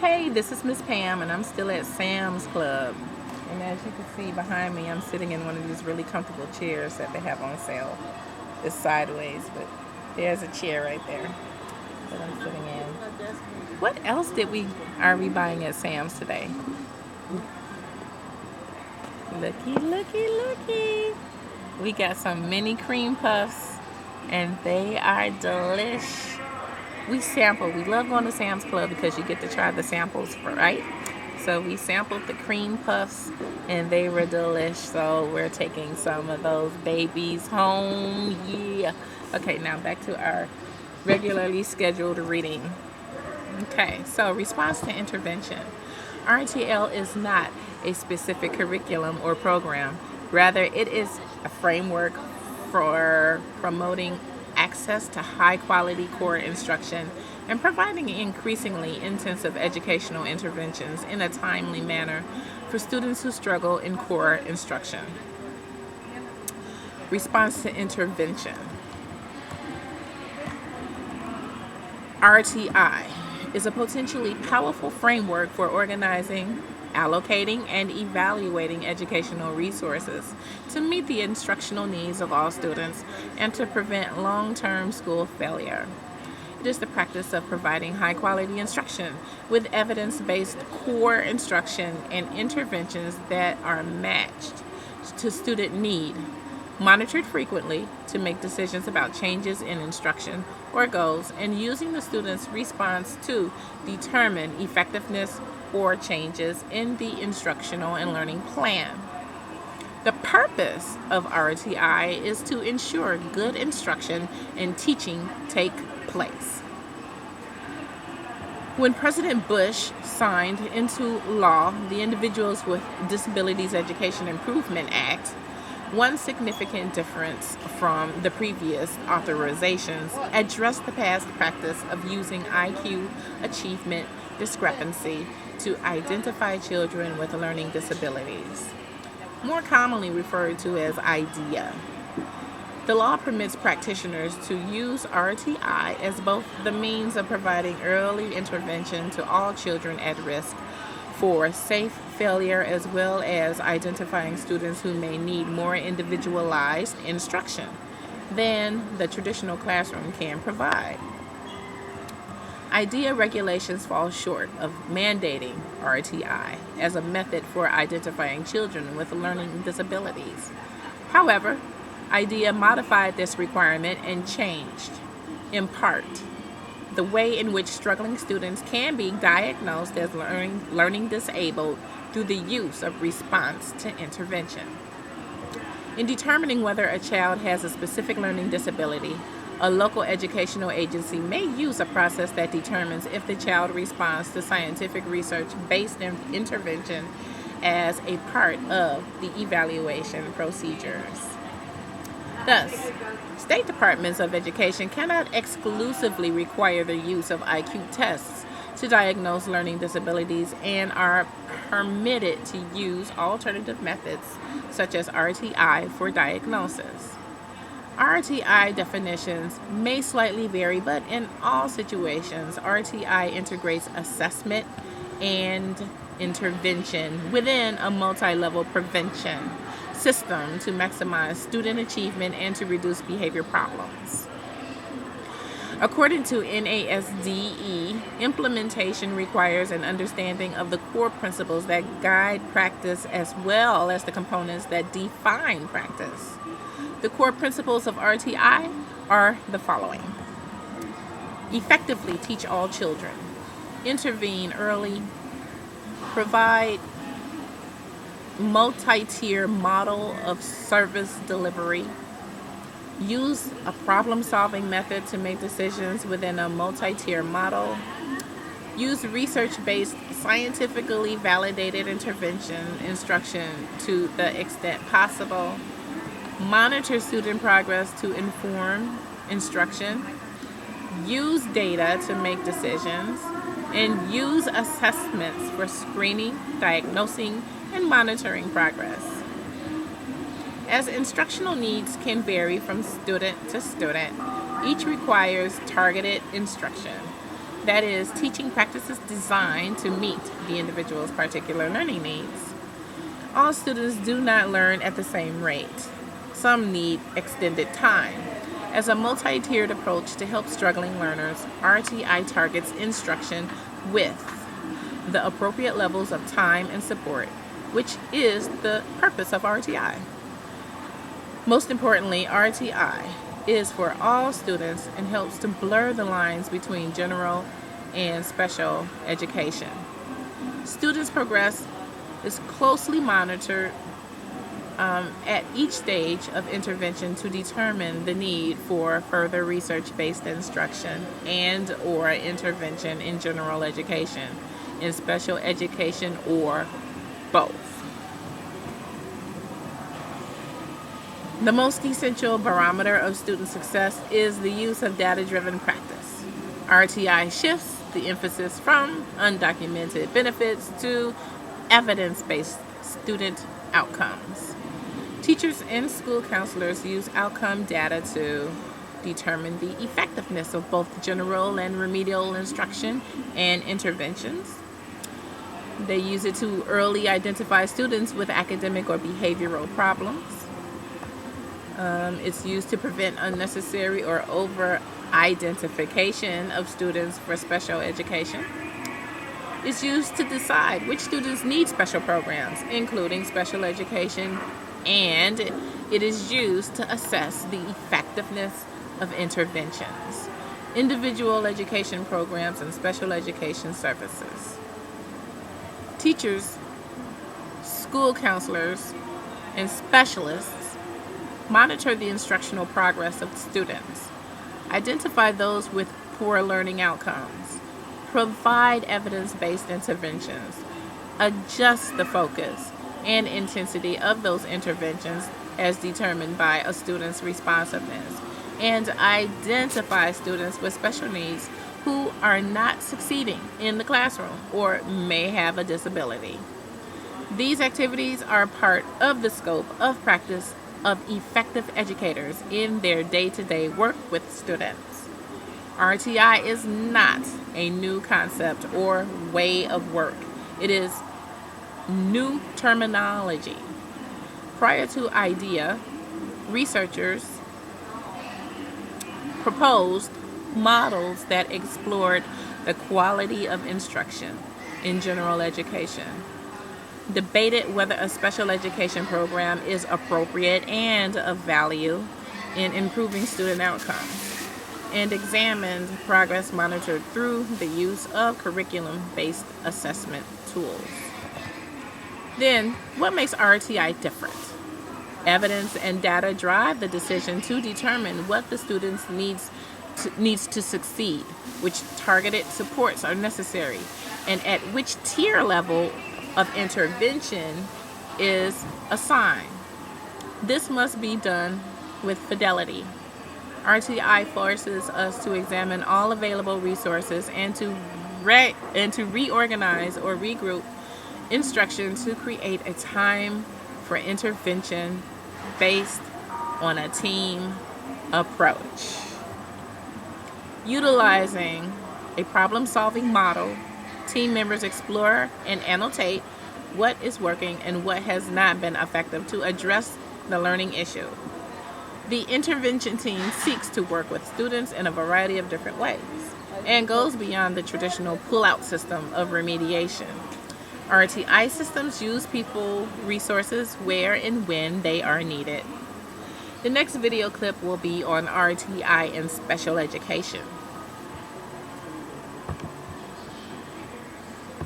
Hey, this is Miss Pam, and I'm still at Sam's Club. And as you can see behind me, I'm sitting in one of these really comfortable chairs that they have on sale. It's sideways, but there's a chair right there that I'm sitting in. What else are we buying at Sam's today? Looky, looky, looky. We got some mini cream puffs, and they are delish. We sampled. We love going to Sam's Club because you get to try the samples, right? So we sampled the cream puffs, and they were delish. So we're taking some of those babies home. Yeah. Okay, now back to our regularly scheduled reading. Okay, so response to intervention. RTL is not a specific curriculum or program. Rather, it is a framework for promoting access to high quality core instruction and providing increasingly intensive educational interventions in a timely manner for students who struggle in core instruction. Response to intervention. RTI is a potentially powerful framework for organizing, allocating, and evaluating educational resources to meet the instructional needs of all students and to prevent long-term school failure. It is the practice of providing high-quality instruction with evidence-based core instruction and interventions that are matched to student need, monitored frequently to make decisions about changes in instruction or goals, and using the student's response to determine effectiveness or changes in the instructional and learning plan. The purpose of RTI is to ensure good instruction and teaching take place. When President Bush signed into law the Individuals with Disabilities Education Improvement Act, one significant difference from the previous authorizations addressed the past practice of using IQ achievement discrepancy to identify children with learning disabilities, more commonly referred to as IDEA. The law permits practitioners to use RTI as both the means of providing early intervention to all children at risk for safe failure, as well as identifying students who may need more individualized instruction than the traditional classroom can provide. IDEA regulations fall short of mandating RTI as a method for identifying children with learning disabilities. However, IDEA modified this requirement and changed, in part, the way in which struggling students can be diagnosed as learning disabled through the use of response to intervention. In determining whether a child has a specific learning disability, a local educational agency may use a process that determines if the child responds to scientific research-based intervention as a part of the evaluation procedures. Thus, state departments of education cannot exclusively require the use of IQ tests to diagnose learning disabilities and are permitted to use alternative methods such as RTI for diagnosis. RTI definitions may slightly vary, but in all situations, RTI integrates assessment and intervention within a multi-level prevention system to maximize student achievement and to reduce behavior problems. According to NASDE, implementation requires an understanding of the core principles that guide practice as well as the components that define practice. The core principles of RTI are the following: effectively teach all children, intervene early, provide multi-tier model of service delivery, use a problem-solving method to make decisions within a multi-tier model, use research-based, scientifically validated intervention instruction to the extent possible, monitor student progress to inform instruction, use data to make decisions, and use assessments for screening, diagnosing, and monitoring progress. As instructional needs can vary from student to student, each requires targeted instruction. that is, teaching practices designed to meet the individual's particular learning needs. All students do not learn at the same rate. Some need extended time. As a multi-tiered approach to help struggling learners, RTI targets instruction with the appropriate levels of time and support, which is the purpose of RTI. Most importantly, RTI is for all students and helps to blur the lines between general and special education. Students' progress is closely monitored at each stage of intervention to determine the need for further research-based instruction and or intervention in general education, in special education, or both. The most essential barometer of student success is the use of data-driven practice. RTI shifts the emphasis from undocumented benefits to evidence-based student outcomes. Teachers and school counselors use outcome data to determine the effectiveness of both general and remedial instruction and interventions. They use it to early identify students with academic or behavioral problems. It's used to prevent unnecessary or over-identification of students for special education. It's used to decide which students need special programs, including special education, and it is used to assess the effectiveness of interventions, individual education programs, and special education services. Teachers, school counselors, and specialists monitor the instructional progress of students, identify those with poor learning outcomes, provide evidence-based interventions, adjust the focus and intensity of those interventions as determined by a student's responsiveness, and identify students with special needs who are not succeeding in the classroom or may have a disability. These activities are part of the scope of practice of effective educators in their day-to-day work with students. RTI is not a new concept or way of work. It is new terminology. Prior to IDEA, researchers proposed models that explored the quality of instruction in general education, debated whether a special education program is appropriate and of value in improving student outcomes, and examined progress monitored through the use of curriculum-based assessment tools. Then, what makes RTI different? Evidence and data drive the decision to determine what the students needs to succeed, which targeted supports are necessary, and at which tier level of intervention is assigned. This must be done with fidelity. RTI forces us to examine all available resources and to reorganize or regroup instruction to create a time for intervention based on a team approach. Utilizing a problem-solving model, team members explore and annotate what is working and what has not been effective to address the learning issue. The intervention team seeks to work with students in a variety of different ways and goes beyond the traditional pull-out system of remediation. RTI systems use people resources where and when they are needed. The next video clip will be on RTI in special education.